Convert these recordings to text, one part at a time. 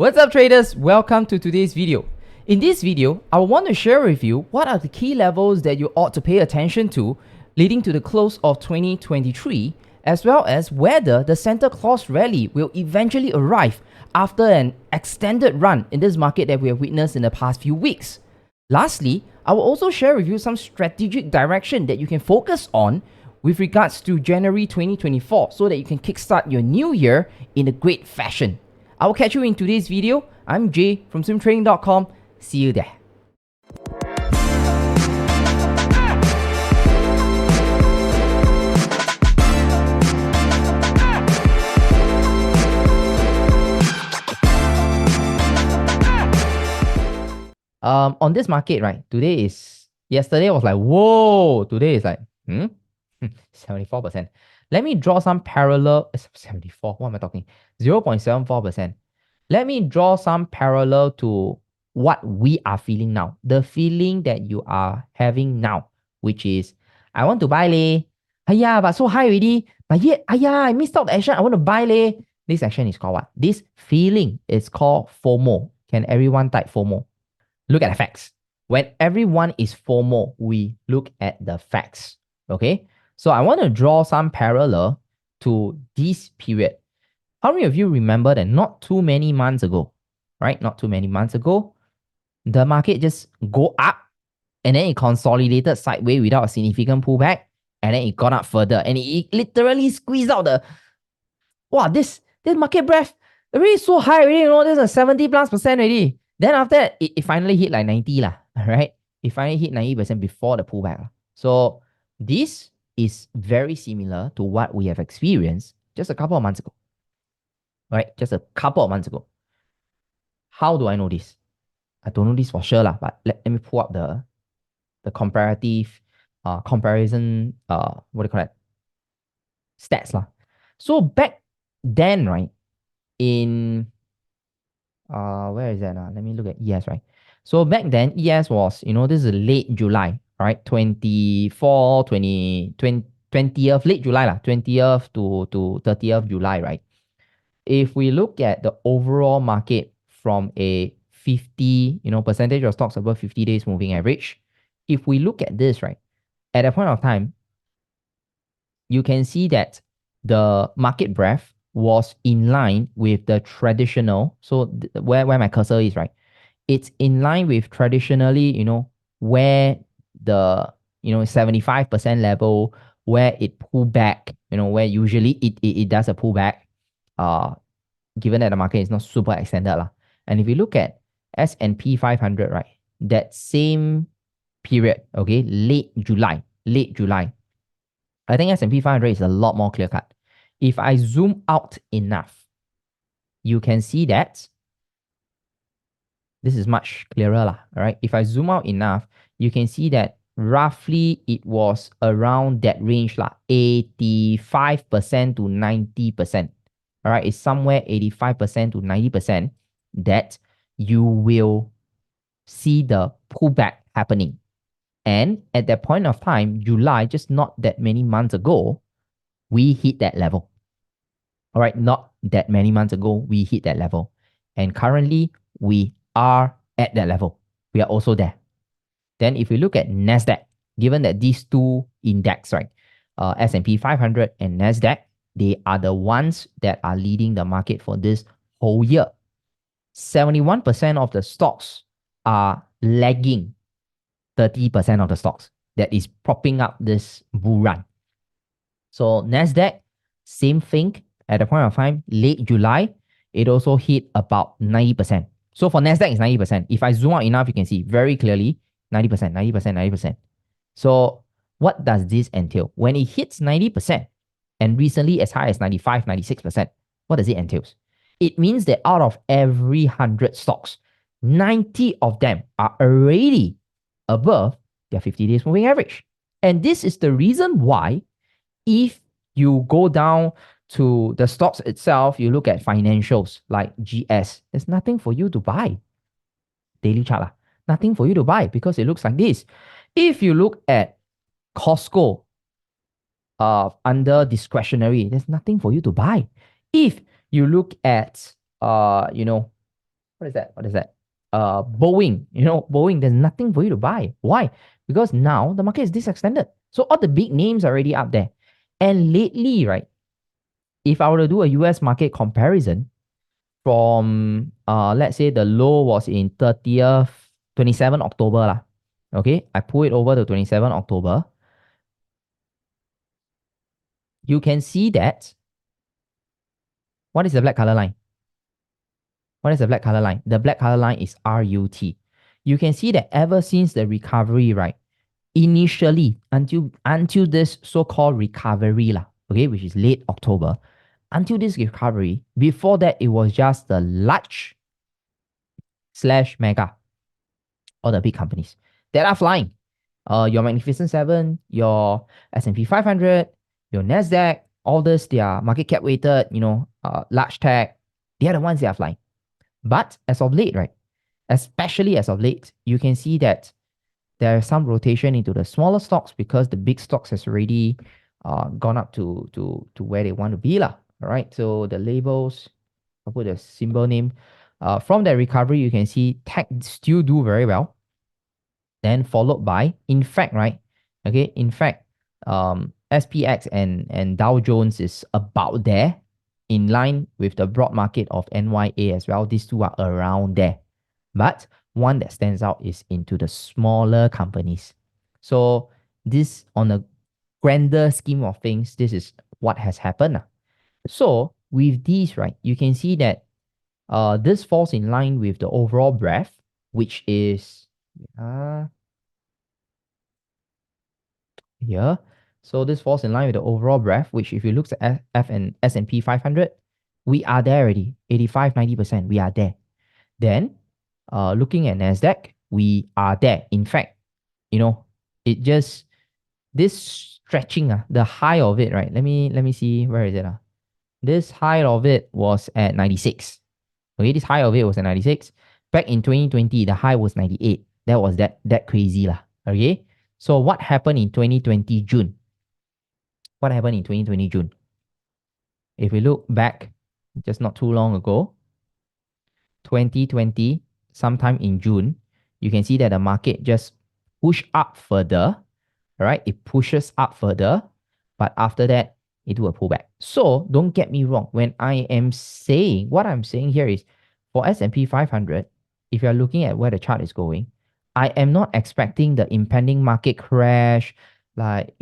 What's up traders, welcome to today's video. In this video, I want to share with you what are the key levels that you ought to pay attention to leading to the close of 2023, as well as whether the Santa Claus rally will eventually arrive after an extended run in this market that we have witnessed in the past few weeks. Lastly, I will also share with you some strategic direction that you can focus on with regards to January 2024 so that you can kickstart your new year in a great fashion. I will catch you in today's video. I'm Jay from swimtrading.com. See you there. On this market, right? Yesterday was like, whoa. Today is like, 74%. Let me draw some parallel, 74, what am I talking? 0.74%. Let me draw some parallel to what we are feeling now. The feeling that you are having now, which is, I want to buy leh. But so high already. But yet, I missed out the action. I want to buy leh. This action is called what? This feeling is called FOMO. Can everyone type FOMO? Look at the facts. When everyone is FOMO, we look at the facts. Okay? So I want to draw some parallel to this period. How many of you remember that not too many months ago, right? Not too many months ago, the market just go up and then it consolidated sideways without a significant pullback, and then it got up further and it literally squeezed out this market breadth already so high already, there's a 70+% already. Then after that, it finally hit like 90 right? It finally hit 90% before the pullback. So this is very similar to what we have experienced just a couple of months ago, right? Just a couple of months ago. How do I know this? I don't know this for sure, but let me pull up the comparative comparison, what do you call it? Stats. So back then, right, in, where is that? Let me look at ES, right? So back then, ES was, this is late July, right? 20th, late July, 20th to 30th July, right? If we look at the overall market from a 50, percentage of stocks above 50 days moving average, if we look at this, right, at that point of time, you can see that the market breadth was in line with the traditional. So where my cursor is, right, it's in line with traditionally, where the 75% level, where it pulled back, where usually it does a pullback, given that the market is not super extended. And if you look at S&P 500, right, that same period, okay, late July, I think S&P 500 is a lot more clear cut. If I zoom out enough, you can see that this is much clearer, all right? If I zoom out enough, you can see that roughly it was around that range, 85% to 90%. All right, it's somewhere 85% to 90% that you will see the pullback happening. And at that point of time, July, just not that many months ago, we hit that level. All right, not that many months ago, we hit that level. And currently, we are at that level. We are also there. Then if we look at NASDAQ, given that these two index, right, S&P 500 and NASDAQ, they are the ones that are leading the market for this whole year. 71% of the stocks are lagging 30% of the stocks that is propping up this bull run. So NASDAQ, same thing. At the point of time, late July, it also hit about 90%. So for NASDAQ, it's 90%. If I zoom out enough, you can see very clearly 90%, 90%, 90%. So what does this entail? When it hits 90%, and recently as high as 95, 96%, what does it entail? It means that out of every 100 stocks, 90 of them are already above their 50 days moving average. And this is the reason why, if you go down to the stocks itself, you look at financials like GS, there's nothing for you to buy. Daily chart, nothing for you to buy because it looks like this. If you look at Costco, under discretionary, there's nothing for you to buy. If you look at, what is that? What is that? Boeing. You know, Boeing, there's nothing for you to buy. Why? Because now the market is this extended. So all the big names are already up there. And lately, right, if I were to do a US market comparison from let's say the low was in 30th, 27 October lah. Okay, I pull it over to 27 October. You can see that what is the black color line? What is the black color line? The black color line is RUT. You can see that ever since the recovery, right? Initially, until this so-called recovery, lah, okay, which is late October, until this recovery, before that, it was just the large slash mega, all the big companies that are flying. Your Magnificent Seven, your S&P 500, your Nasdaq, all this, they are market cap weighted, large tech. They are the ones that are flying. But as of late, right, especially as of late, you can see that there's some rotation into the smaller stocks because the big stocks has already gone up to where they want to be lah. All right. So the labels, I'll put a symbol name. From that recovery, you can see tech still do very well. Then followed by, in fact, right? Okay, in fact, SPX and Dow Jones is about there, in line with the broad market of NYA as well. These two are around there. But one that stands out is into the smaller companies. So this, on a grander scheme of things, this is what has happened. So with these, right, you can see that this falls in line with the overall breadth, which is here. So this falls in line with the overall breadth, which if you look at F and S&P 500, we are there already, 85, 90%, we are there. Then looking at NASDAQ, we are there. In fact, it just, this stretching, the high of it, right? Let me see, where is it? This high of it was at 96. Okay, this high of it was at 96. Back in 2020, the high was 98. That was that crazy lah. Okay. So what happened in 2020 June? What happened in 2020 June? If we look back just not too long ago, 2020, sometime in June, you can see that the market just pushed up further, right? It pushes up further, but after that, it do a pullback. So don't get me wrong. When I am saying, what I'm saying here is for S&P 500, if you're looking at where the chart is going, I am not expecting the impending market crash, like,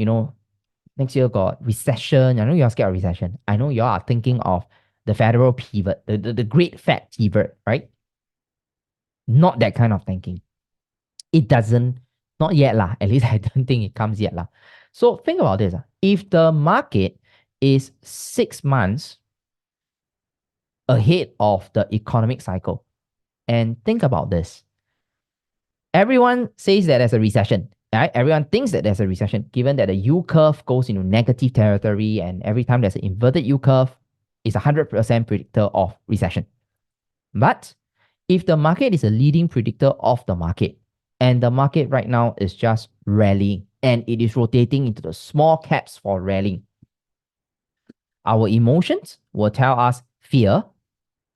next year got recession. I know you're scared of recession. I know you are thinking of the federal pivot, the great fat pivot, right? Not that kind of thinking. It doesn't, not yet lah. At least I don't think it comes yet lah. So think about this. If the market is 6 months ahead of the economic cycle, and think about this. Everyone says that there's a recession. Right? Everyone thinks that there's a recession, given that the U curve goes into negative territory, and every time there's an inverted U curve, it's 100% predictor of recession. But if the market is a leading predictor of the market, and the market right now is just rallying, and it is rotating into the small caps for rallying, our emotions will tell us fear.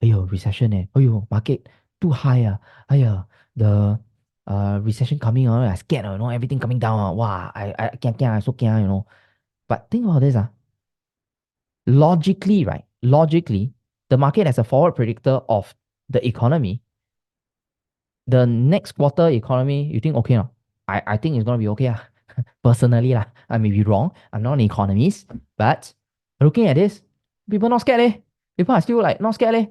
Ayo, recession Ayo, market too high Ayo, the recession coming I scared everything coming down wow, I so can't. But think about this logically, right? Logically, the market as a forward predictor of the economy, the next quarter economy, you think okay? No? I think it's gonna be okay. Personally, I may be wrong. I'm not an economist, but looking at this, people not scared People are still like not scared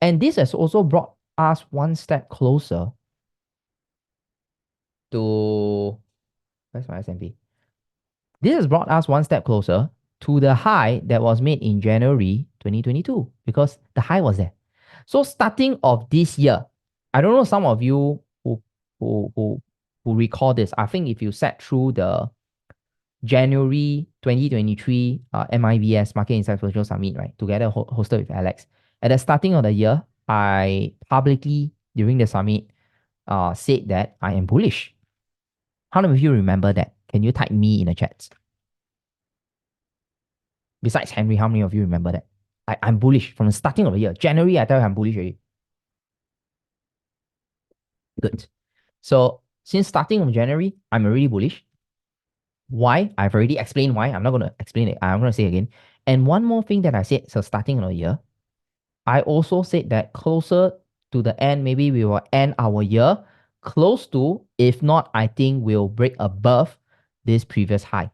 And this has also brought us one step closer to, where's my S&P? This has brought us one step closer to the high that was made in January 2022, because the high was there. So starting of this year, I don't know some of you who recall this. I think if you sat through the January 2023 MIBS Market Insights Virtual Summit, right, together hosted with Alex. At the starting of the year, I publicly, during the summit, said that I am bullish. How many of you remember that? Can you type me in the chats? Besides Henry, how many of you remember that? I'm bullish from the starting of the year. January, I tell you I'm bullish already. Good. So since starting of January, I'm already bullish. Why? I've already explained why. I'm not going to explain it. I'm going to say it again. And one more thing that I said, so starting of the year, I also said that closer to the end, maybe we will end our year close to, if not, I think we'll break above this previous high.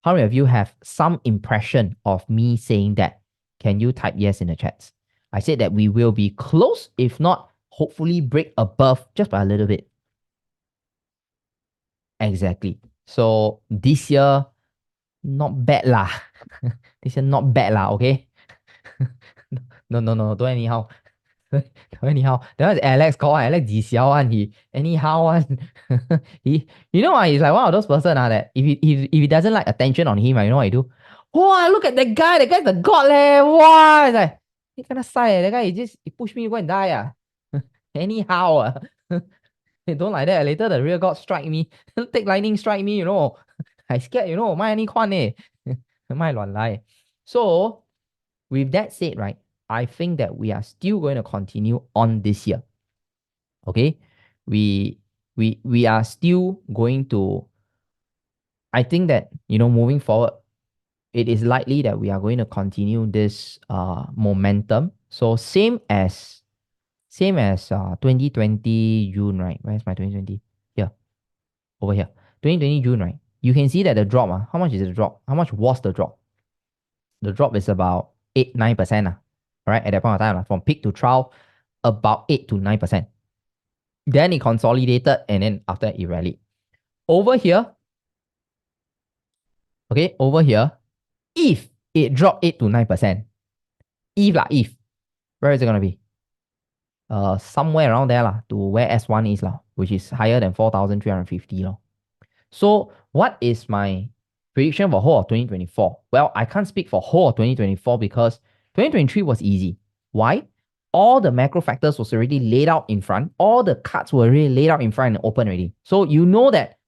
How many of you have some impression of me saying that? Can you type yes in the chats? I said that we will be close, if not, hopefully break above just by a little bit. Exactly. So this year, not bad lah. This year, not bad lah, okay? No, don't anyhow. Anyhow, that was Alex call Alex Ji Xiao one. He anyhow one. He, you know, he's like one of those person that if he doesn't like attention on him, you know what he do? Wow, look at that guy. The guy's the god leh. Wow, it's like he kind of sigh. That guy he push me to go and die Anyhow don't like that. Later the real god strike me. Take lightning strike me. I scared. My any kwan my luan lai. So with that said, right, I think that we are still going to continue on this year. Okay, we are still going to. I think that moving forward, it is likely that we are going to continue this momentum. So same as 2020 June, right? Where's my 2020? Here, over here. 2020 June, right? You can see that the drop, how much is the drop? How much was the drop? The drop is about 8-9%. Right? At that point of time, from peak to trough, about 8 to 9%. Then it consolidated and then after it rallied. Over here, okay, over here, if it dropped 8 to 9%, if, where is it going to be? Somewhere around there to where S1 is which is higher than 4,350 . So what is my prediction for whole of 2024? Well, I can't speak for whole of 2024 because 2023 was easy. Why? All the macro factors was already laid out in front. All the cards were already laid out in front and open already. So you know that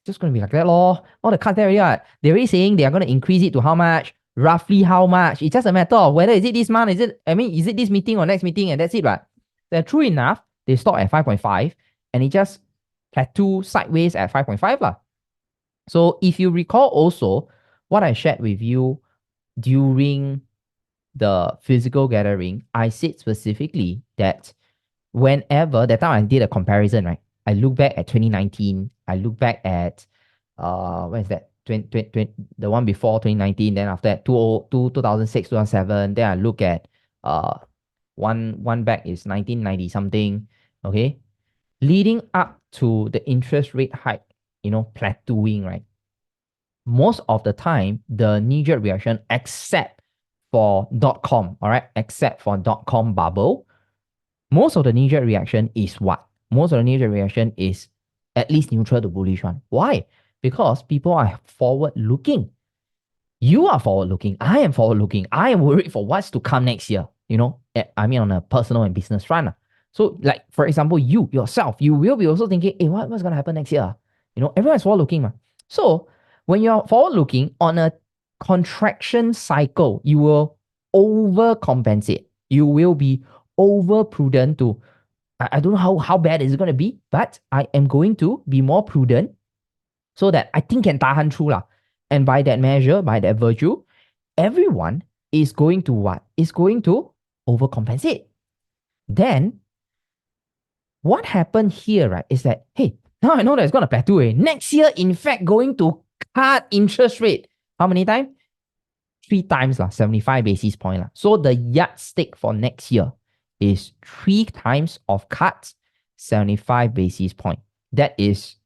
just going to be like that lor. All the cards there already they're already saying they are going to increase it to how much, roughly how much. It's just a matter of whether is it this month, is it this meeting or next meeting, and that's it, right? Then true enough, they stop at 5.5 and it just plateau sideways at 5.5 lah. So if you recall also what I shared with you during the physical gathering, I said specifically that whenever that time I did a comparison, right? I look back at 2019, I look back at what is that? 20, the one before 2019, then after that 2006, 2007, then I look at one back is 1990 something, okay? Leading up to the interest rate hike, plateauing, right? Most of the time, the knee-jerk reaction, except for .com, all right, except for .com bubble, most of the knee-jerk reaction is what? Most of the knee-jerk reaction is at least neutral to bullish one. Why? Because people are forward-looking. You are forward-looking. I am forward-looking. I am worried for what's to come next year. I mean, on a personal and business front. So, like, for example, you yourself, you will be also thinking, hey, what's going to happen next year? Everyone's forward-looking. So, when you're forward-looking on a contraction cycle, you will overcompensate. You will be over-prudent to, I don't know how bad is it going to be, but I am going to be more prudent so that I think can tahan through lah. And by that measure, by that virtue, everyone is going to what? Is going to overcompensate. Then, what happened here, right, is that, hey, now I know that it's going to plateau. Next year, in fact, going to cut interest rate. How many times? 3 times, 75 basis point. So the yardstick for next year is 3 times of cuts, 75 basis point. That is,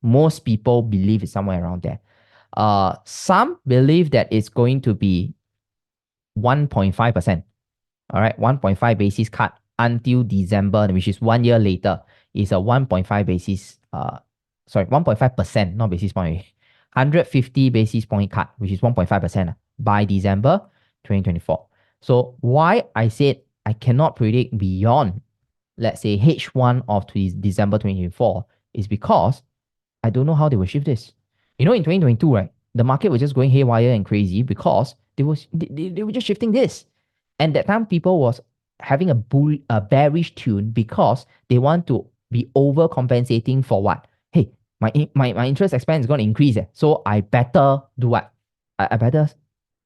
most people believe it's somewhere around there. Some believe that it's going to be 1.5%. All right, 1.5 basis cut until December, which is 1 year later, is a 1.5 basis, 1.5%, not basis point. 150 basis point cut, which is 1.5% by December 2024. So why I said I cannot predict beyond, let's say, H1 of December 2024 is because I don't know how they will shift this. In 2022, right, the market was just going haywire and crazy because they were just shifting this. And that time people was having a bearish tune because they want to be overcompensating for what? Hey, my interest expense is going to increase. So I better do what? I better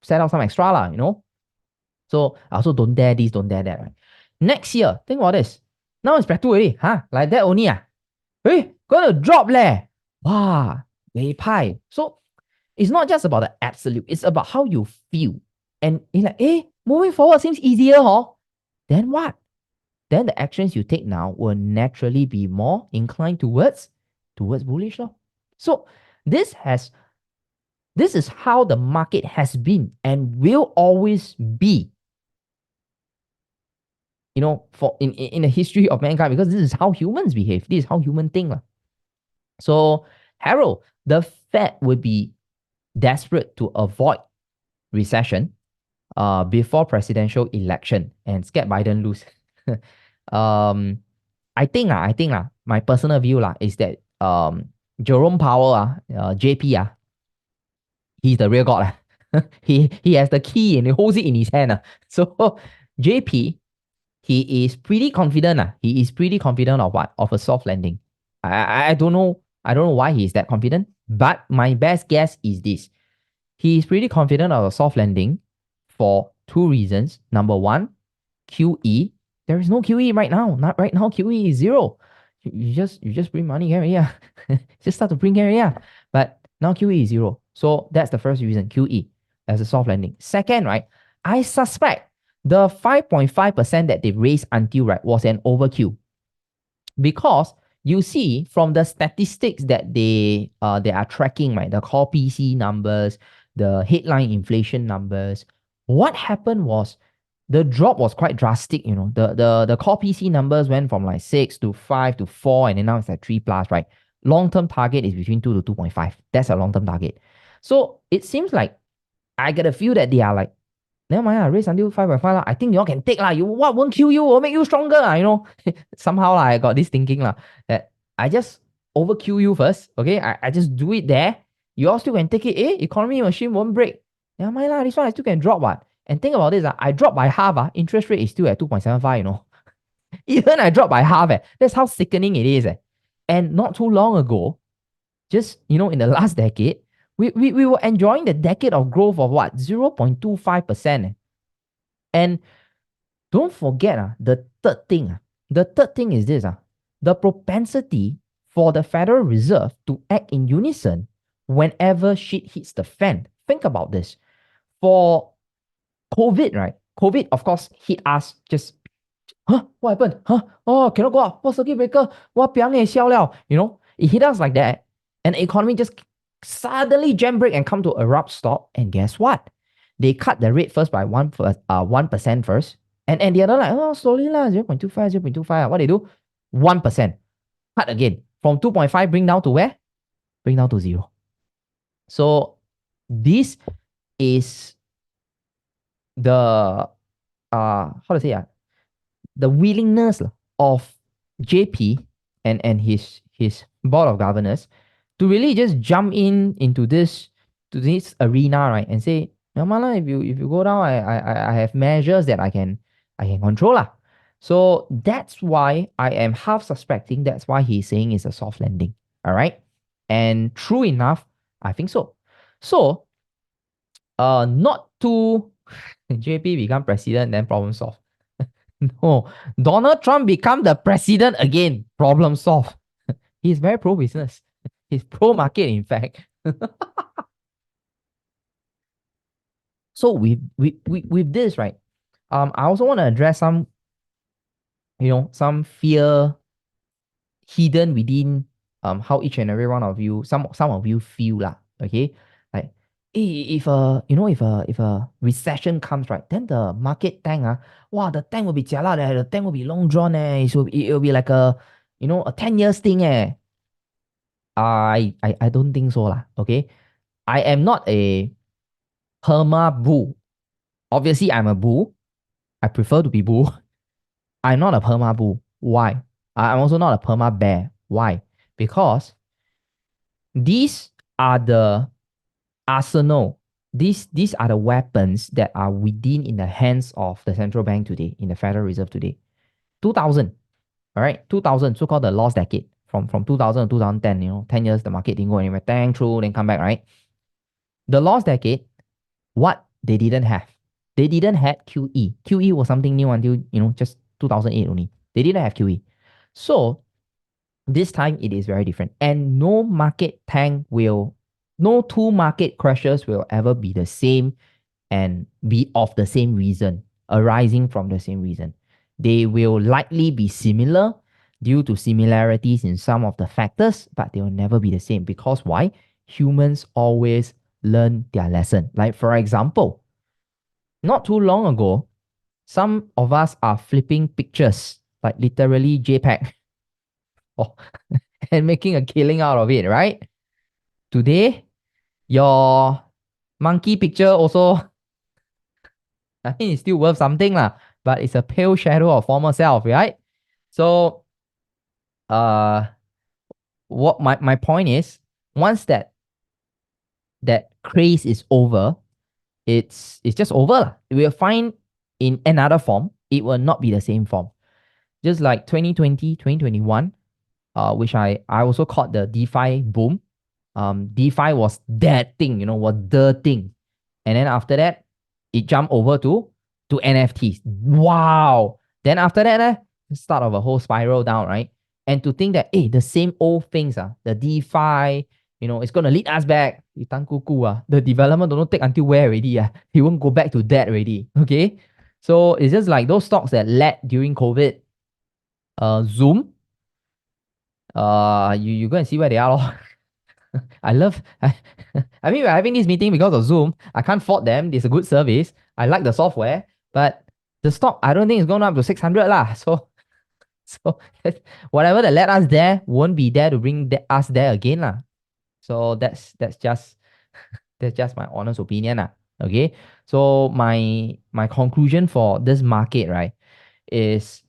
set out some extra, lah, you know? So I also don't dare this, don't dare that, right? Next year, think about this. Now it's back to already. Huh? Like that only. Hey, gonna drop leh. Wow, they pie. So it's not just about the absolute, it's about how you feel. And it's like, moving forward seems easier, huh? Then what? Then the actions you take now will naturally be more inclined towards bullish law. So this has this is how the market has been and will always be, for in the history of mankind, because this is how humans behave. This is how humans think. So, Harold, the Fed would be desperate to avoid recession before presidential election and scared Biden lose. um, I think my personal view is that Jerome Powell JP he's the real god he has the key and he holds it in his hand So JP he is pretty confident he is pretty confident of what, of a soft landing. I don't know why he is that confident, but my best guess is this: he is pretty confident of a soft landing for two reasons. Number one, QE. There is no QE right now. Not right now. QE is zero. You just bring money here, yeah. Just start to bring here, yeah. But now QE is zero. So that's the first reason, QE as a soft landing. Second, right, I suspect the 5.5% that they raised until right was an overkill, because you see from the statistics that they are tracking, right, the core PC numbers, the headline inflation numbers, what happened was the drop was quite drastic. The core PC numbers went from like 6 to 5 to 4, and then now it's at 3 plus, right? Long-term target is between 2 to 2.5. That's a long-term target. So it seems like I get a feel that they are like, never mind, raise until 5.5 lah. I think you all can take lah. You what won't kill you, will make you stronger Somehow I got this thinking that I just overkill you first. Okay, I just do it there. You all still can take it. Economy machine won't break. Never mind lah. This one I still can drop what. And think about this I drop by half interest rate is still at 2.75. Even I drop by half That's how sickening it is And not too long ago, just in the last decade, we were enjoying the decade of growth of what, 0.25%. And don't forget the third thing. The third thing is this the propensity for the Federal Reserve to act in unison whenever shit hits the fan. Think about this. For COVID, right? COVID, of course, hit us just, what happened? Oh, cannot go out. What, circuit breaker? What, piang eh, xiao liao. It hit us like that. And the economy just suddenly jam brake and come to a abrupt stop. And guess what? They cut the rate first by 1% first. And the other slowly 0.25, 0.25. What they do? 1%. Cut again. From 2.5, bring down to where? Bring down to 0. So this is the how to say the willingness of JP and his board of governors to really just jump into this arena, right, and say, no man, if you go down, I have measures that I can control lah. So that's why I am half suspecting that's why he's saying it's a soft landing. All right. And true enough, I think so. So not to JP become president, then problem solved. No, Donald Trump become the president again, problem solved. He's very pro business. He's pro market, in fact. So with this, right? I also want to address some fear hidden within how each and every one of you, some of you feel lah. Okay, like if a recession comes, right, then the market tank wow, the tank will be jialat the tank will be long drawn it will be like a 10 years thing I don't think so lah. Okay, I am not a perma bull. Obviously, I'm a bull. I prefer to be bull. I'm not a perma bull. Why? I'm also not a perma bear. Why? Because these are the arsenal. These are the weapons that are within in the hands of the central bank today, in the Federal Reserve today. 2000. All right, 2000, so-called the lost decade. From 2000 to 2010, 10 years, the market didn't go anywhere. Thank through, then come back, right? The lost decade, what they didn't have. They didn't have QE. QE was something new until, just 2008 only. They didn't have QE. So this time it is very different. And no two market crashes will ever be the same and be of the same reason, arising from the same reason. They will likely be similar due to similarities in some of the factors, but they will never be the same. Because why? Humans always learn their lesson. Like, for example, not too long ago, some of us are flipping pictures, like literally JPEG, oh, and making a killing out of it, right? Today, your monkey picture also, I mean, it's still worth something lah, but it's a pale shadow of former self, right? So, uh, what my point is, once that craze is over, it's just over lah. We'll find in another form, it will not be the same form. Just like 2020, 2021, which I also called the DeFi boom. DeFi was that thing, was the thing. And then after that, it jumped over to NFTs. Wow. Then after that, start of a whole spiral down, right? And to think that, hey, the same old things, the DeFi, it's gonna lead us back. The development don't take until where already? He won't go back to that already. Okay. So it's just like those stocks that led during COVID, Zoom. You go and see where they are. I love I mean we're having this meeting because of Zoom. I can't fault them. It's a good service. I like the software, but the stock I don't think it's going up to 600 lah. So whatever that led us there won't be there to bring us there again lah. So that's just that's just my honest opinion lah. Okay. So my conclusion for this market, right, is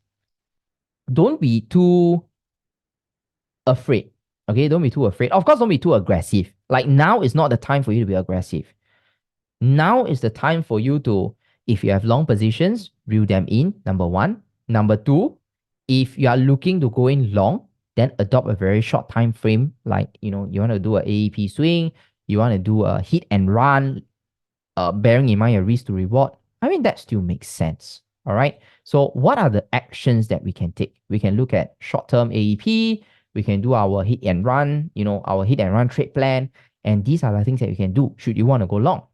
don't be too afraid. Okay, don't be too afraid. Of course, don't be too aggressive. Like now is not the time for you to be aggressive. Now is the time for you to, if you have long positions, reel them in, number one. Number two, if you are looking to go in long, then adopt a very short time frame. Like, you want to do a AEP swing, you want to do a hit and run, bearing in mind your risk to reward. I mean, that still makes sense. All right. So what are the actions that we can take? We can look at short-term AEP. We can do our hit and run, our hit and run trade plan. And these are the things that we can do should you want to go long.